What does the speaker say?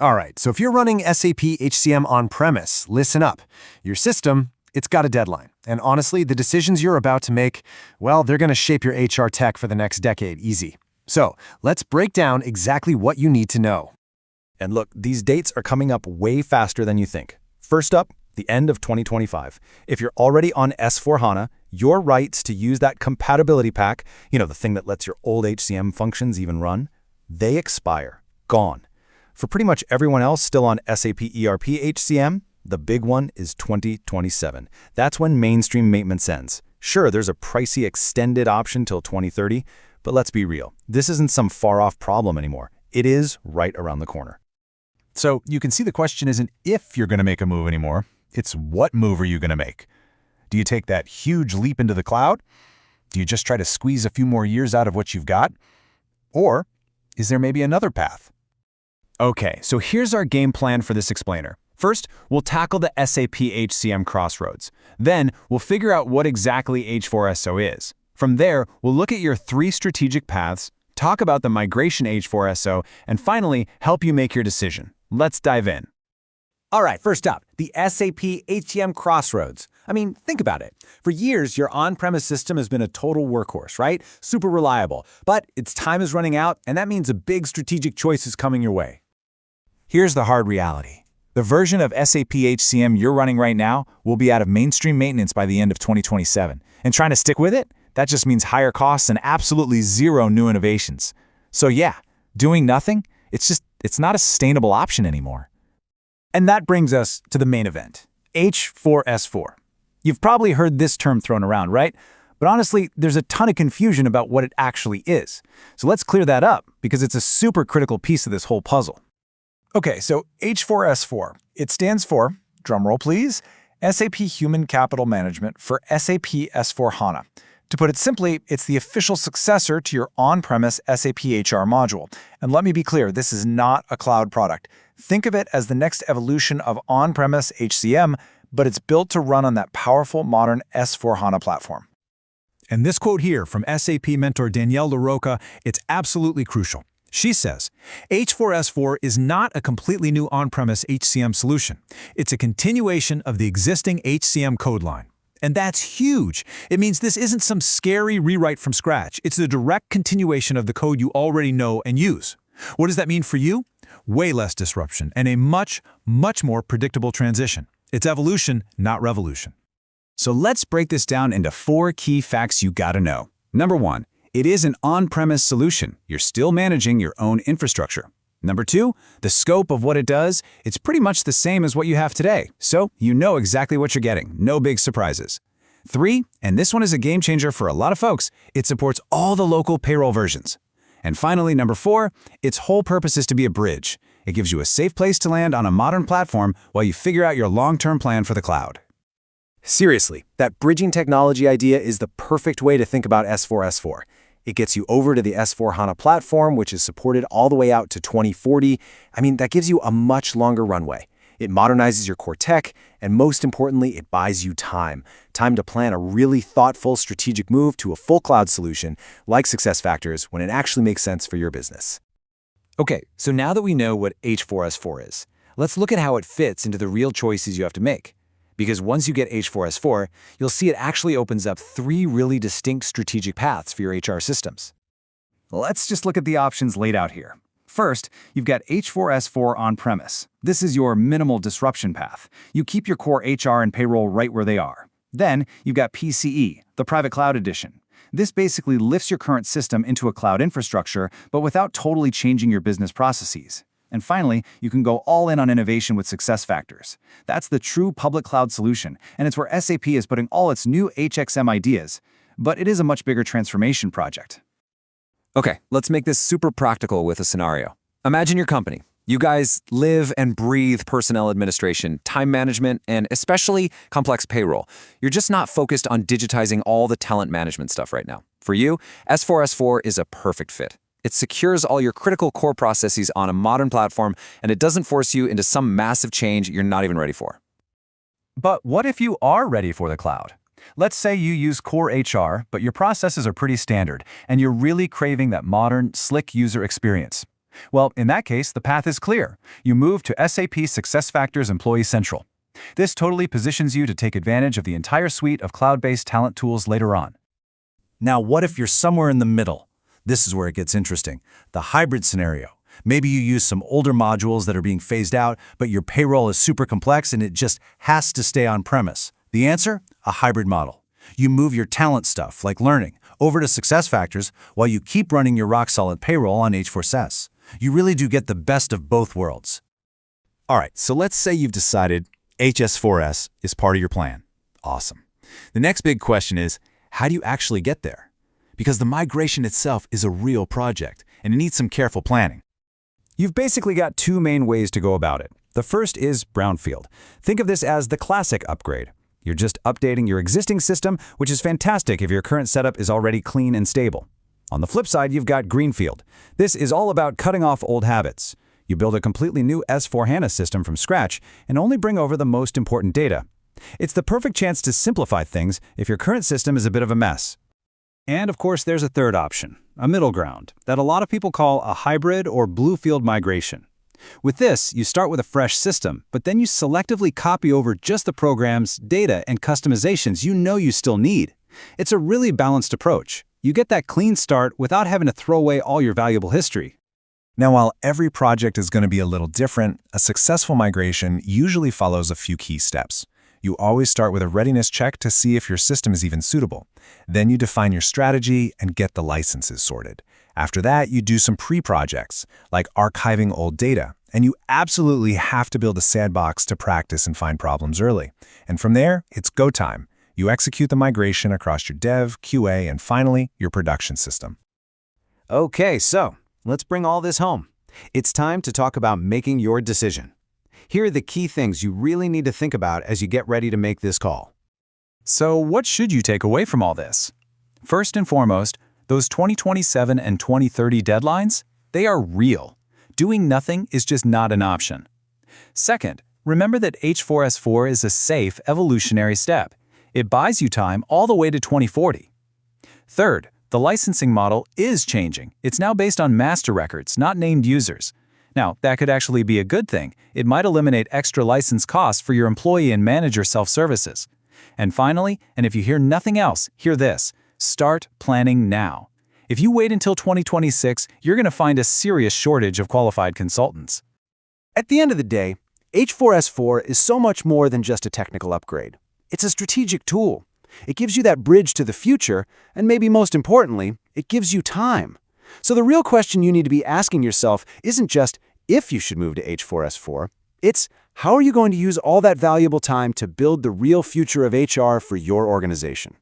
All right, so if you're running SAP HCM on-premise, listen up. Your system, it's got a deadline. And honestly, the decisions you're about to make, well, they're going to shape your HR tech for the next decade, easy. So let's break down exactly what you need to know. And look, these dates are coming up way faster than you think. First up, the end of 2025. If you're already on S4HANA, your rights to use that compatibility pack, the thing that lets your old HCM functions even run, they expire. Gone. For pretty much everyone else still on SAP ERP HCM, the big one is 2027. That's when mainstream maintenance ends. Sure, there's a pricey extended option till 2030, but let's be real. This isn't some far-off problem anymore. It is right around the corner. So you can see the question isn't if you're going to make a move anymore. It's what move are you going to make? Do you take that huge leap into the cloud? Do you just try to squeeze a few more years out of what you've got? Or is there maybe another path? Okay, so here's our game plan for this explainer. First, we'll tackle the SAP HCM crossroads. Then, we'll figure out what exactly H4SO is. From there, we'll look at your 3 strategic paths, talk about the migration H4SO, and finally, help you make your decision. Let's dive in. All right, first up, the SAP HCM crossroads. Think about it. For years, your on-premise system has been a total workhorse, right? Super reliable. But its time is running out, and that means a big strategic choice is coming your way. Here's the hard reality. The version of SAP HCM you're running right now will be out of mainstream maintenance by the end of 2027. And trying to stick with it? That just means higher costs and absolutely zero new innovations. So yeah, doing nothing, it's not a sustainable option anymore. And that brings us to the main event, H4S4. You've probably heard this term thrown around, right? But honestly, there's a ton of confusion about what it actually is. So let's clear that up, because it's a super critical piece of this whole puzzle. Okay, so H4S4, it stands for, drumroll please, SAP Human Capital Management for SAP S4HANA. To put it simply, it's the official successor to your on-premise SAP HR module. And let me be clear, this is not a cloud product. Think of it as the next evolution of on-premise HCM, but it's built to run on that powerful modern S4HANA platform. And this quote here from SAP mentor Danielle LaRocca, it's absolutely crucial. She says, H4S4 is not a completely new on-premise HCM solution. It's a continuation of the existing HCM code line. And that's huge. It means this isn't some scary rewrite from scratch. It's the direct continuation of the code you already know and use. What does that mean for you? Way less disruption and a much, much more predictable transition. It's evolution, not revolution. So let's break this down into 4 key facts you gotta know. Number 1, it is an on-premise solution. You're still managing your own infrastructure. Number 2, the scope of what it does, it's pretty much the same as what you have today. So you know exactly what you're getting. No big surprises. 3, and this one is a game changer for a lot of folks, it supports all the local payroll versions. And finally, number 4, its whole purpose is to be a bridge. It gives you a safe place to land on a modern platform while you figure out your long-term plan for the cloud. Seriously, that bridging technology idea is the perfect way to think about S4S4. It gets you over to the S4HANA platform, which is supported all the way out to 2040. That gives you a much longer runway. It modernizes your core tech, and most importantly, it buys you time. Time to plan a really thoughtful, strategic move to a full cloud solution like SuccessFactors when it actually makes sense for your business. Okay, so now that we know what H4S4 is, let's look at how it fits into the real choices you have to make. Because once you get H4S4, you'll see it actually opens up 3 really distinct strategic paths for your HR systems. Let's just look at the options laid out here. First, you've got H4S4 on-premise. This is your minimal disruption path. You keep your core HR and payroll right where they are. Then, you've got PCE, the private cloud edition. This basically lifts your current system into a cloud infrastructure, but without totally changing your business processes. And finally, you can go all in on innovation with SuccessFactors. That's the true public cloud solution, and it's where SAP is putting all its new HXM ideas. But it is a much bigger transformation project. Okay, let's make this super practical with a scenario. Imagine your company. You guys live and breathe personnel administration, time management, and especially complex payroll. You're just not focused on digitizing all the talent management stuff right now. For you, S4S4 is a perfect fit. It secures all your critical core processes on a modern platform, and it doesn't force you into some massive change you're not even ready for. But what if you are ready for the cloud? Let's say you use core HR, but your processes are pretty standard, and you're really craving that modern, slick user experience. Well, in that case, the path is clear. You move to SAP SuccessFactors Employee Central. This totally positions you to take advantage of the entire suite of cloud-based talent tools later on. Now, what if you're somewhere in the middle? This is where it gets interesting. The hybrid scenario. Maybe you use some older modules that are being phased out, but your payroll is super complex and it just has to stay on-premise. The answer? A hybrid model. You move your talent stuff, like learning, over to SuccessFactors while you keep running your rock-solid payroll on H4S. You really do get the best of both worlds. All right, so let's say you've decided HS4S is part of your plan. Awesome. The next big question is, how do you actually get there? Because the migration itself is a real project, and it needs some careful planning. You've basically got two main ways to go about it. The first is brownfield. Think of this as the classic upgrade. You're just updating your existing system, which is fantastic if your current setup is already clean and stable. On the flip side, you've got greenfield. This is all about cutting off old habits. You build a completely new S/4HANA system from scratch and only bring over the most important data. It's the perfect chance to simplify things if your current system is a bit of a mess. And of course, there's a third option, a middle ground, that a lot of people call a hybrid or bluefield migration. With this, you start with a fresh system, but then you selectively copy over just the programs, data, and customizations you know you still need. It's a really balanced approach. You get that clean start without having to throw away all your valuable history. Now, while every project is going to be a little different, a successful migration usually follows a few key steps. You always start with a readiness check to see if your system is even suitable. Then you define your strategy and get the licenses sorted. After that, you do some pre-projects, like archiving old data, and you absolutely have to build a sandbox to practice and find problems early. And from there, it's go time. You execute the migration across your dev, QA, and finally, your production system. Okay, so let's bring all this home. It's time to talk about making your decision. Here are the key things you really need to think about as you get ready to make this call. So what should you take away from all this? First and foremost, those 2027 and 2030 deadlines, they are real. Doing nothing is just not an option. Second, remember that H4S4 is a safe, evolutionary step. It buys you time all the way to 2040. Third, the licensing model is changing. It's now based on master records, not named users. Now, that could actually be a good thing. It might eliminate extra license costs for your employee and manager self-services. And finally, and if you hear nothing else, hear this. Start planning now. If you wait until 2026, you're going to find a serious shortage of qualified consultants. At the end of the day, H4S4 is so much more than just a technical upgrade. It's a strategic tool. It gives you that bridge to the future, and maybe most importantly, it gives you time. So the real question you need to be asking yourself isn't just if you should move to H4S4, it's how are you going to use all that valuable time to build the real future of HR for your organization?